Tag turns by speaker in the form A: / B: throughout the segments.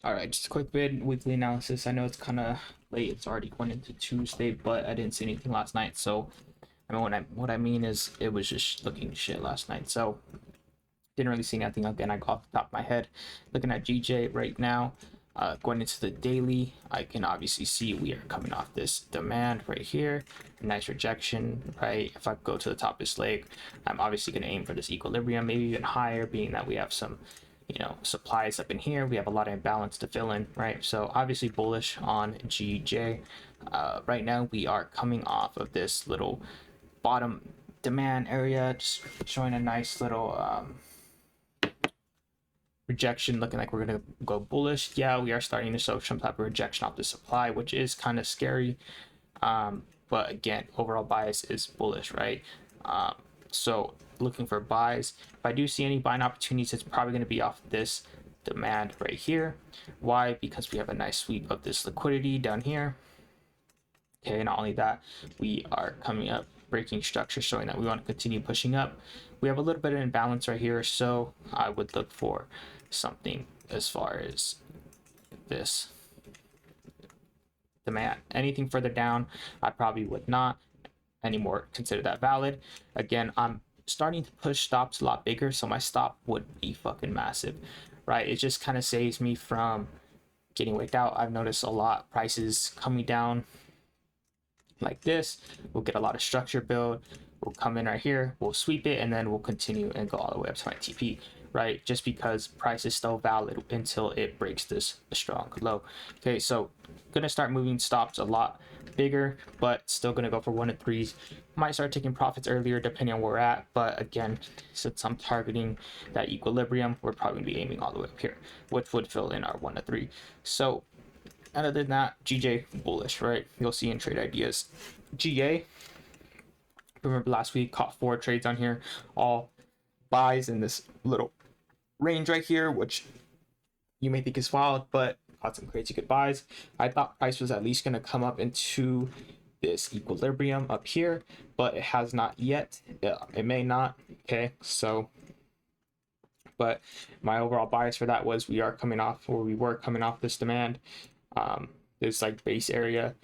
A: All right, just a quick weekly analysis. I know it's kind of late. It's already going into Tuesday, but I didn't see anything last night. So, I mean, what I mean is, it was just looking shit last night. So, didn't really see anything again. I got off the top of my head. Looking at GJ right now, going into the daily, I can obviously see we are coming off this demand right here. Nice rejection, right? If I go to the top of this leg, I'm obviously going to aim for this equilibrium, maybe even higher, being that we have some supplies up in here. We have a lot of imbalance to fill in, right? So obviously bullish on GJ. Right now we are coming off of this little bottom demand area, just showing a nice little rejection, looking like we're gonna go bullish. Yeah, we are starting to show some type of rejection off the supply, which is kind of scary. But again, overall bias is bullish, right? So looking for buys. If I do see any buying opportunities, it's probably going to be off this demand right here. Why? Because we have a nice sweep of this liquidity down here. Okay, not only that, we are coming up breaking structure, showing that we want to continue pushing up. We have a little bit of imbalance right here, so I would look for something as far as this demand. Anything further down, I probably would not anymore consider that valid. Again, I'm starting to push stops a lot bigger, so my stop would be fucking massive, right? It just kind of saves me from getting waked out. I've noticed a lot prices coming down like this. We'll get a lot of structure build. We'll come in right here, we'll sweep it, and then we'll continue and go all the way up to my TP, right? Just because price is still valid until it breaks this strong low. Okay, so gonna start moving stops a lot bigger, but still gonna go for 1 to 3s. Might start taking profits earlier depending on where we're at, but again, since I'm targeting that equilibrium, we're probably gonna be aiming all the way up here, which would fill in our 1 to 3. So other than that, GJ bullish, right? You'll see in trade ideas. GA, remember last week, caught 4 trades on here, all buys in this little range right here, which you may think is wild, but got some crazy good buys. I thought price was at least going to come up into this equilibrium up here, but it has not yet. It may not. Okay, so but my overall bias for that was we were coming off this demand, this like base area,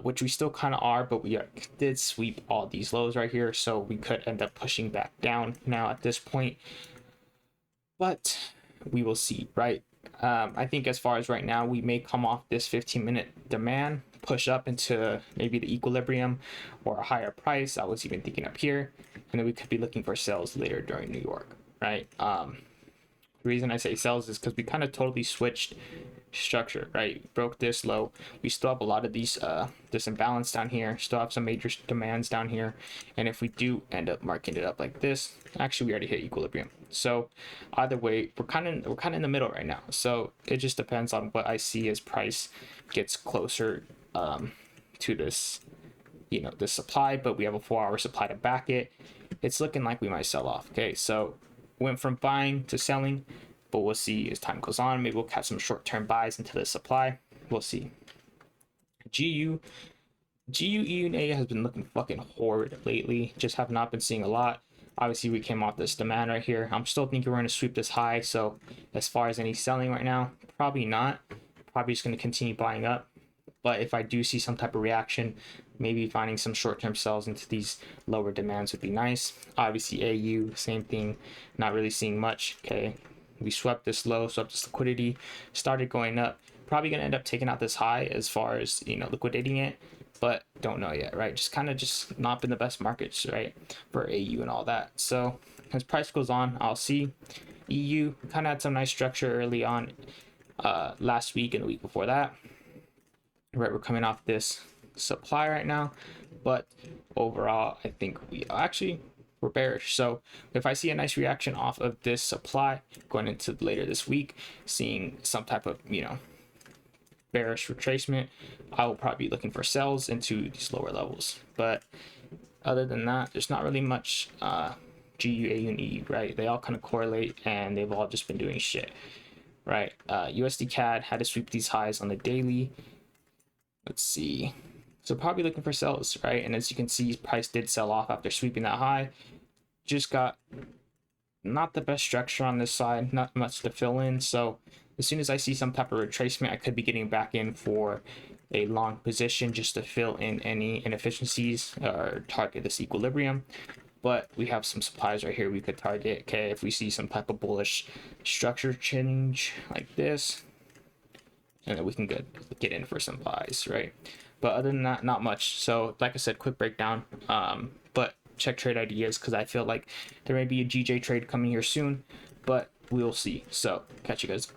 A: which we still kind of are, but we did sweep all these lows right here, so we could end up pushing back down now at this point, but we will see, right? I think as far as right now, we may come off this 15-minute demand, push up into maybe the equilibrium or a higher price. I was even thinking up here, and then we could be looking for sales later during New York, right? The reason I say sells is because we kind of totally switched structure, right? Broke this low. We still have a lot of these this imbalance down here, still have some major demands down here, and if we do end up marking it up like this, actually we already hit equilibrium. So either way, we're kind of in the middle right now. So it just depends on what I see as price gets closer to this, this supply, but we have a 4-hour supply to back it. It's looking like we might sell off. Okay, so went from buying to selling, but we'll see as time goes on. Maybe we'll catch some short-term buys into the supply. We'll see. GU EUA has been looking fucking horrid lately. Just have not been seeing a lot. Obviously, we came off this demand right here. I'm still thinking we're going to sweep this high. So as far as any selling right now, probably not. Probably just going to continue buying up. But if I do see some type of reaction, maybe finding some short-term sells into these lower demands would be nice. Obviously, AU, same thing. Not really seeing much. Okay, we swept this low, swept this liquidity, started going up. Probably going to end up taking out this high as far as, liquidating it, but don't know yet, right? Just not been the best markets, right, for AU and all that. So as price goes on, I'll see. EU kind of had some nice structure early on last week and the week before that. Right, we're coming off this supply right now, but overall, I think we're bearish. So if I see a nice reaction off of this supply going into later this week, seeing some type of, bearish retracement, I will probably be looking for sells into these lower levels. But other than that, there's not really much GU, AU, and EU, right? They all kind of correlate, and they've all just been doing shit, right? USD CAD had to sweep these highs on the daily. Let's see. So probably looking for sells, right? And as you can see, price did sell off after sweeping that high. Just got not the best structure on this side, not much to fill in. So as soon as I see some type of retracement, I could be getting back in for a long position just to fill in any inefficiencies or target this equilibrium. But we have some supplies right here we could target. Okay, if we see some type of bullish structure change like this, and then we can get in for some buys, right? But other than that, not much. So like I said, quick breakdown. But check trade ideas because I feel like there may be a GJ trade coming here soon, but we'll see. So catch you guys.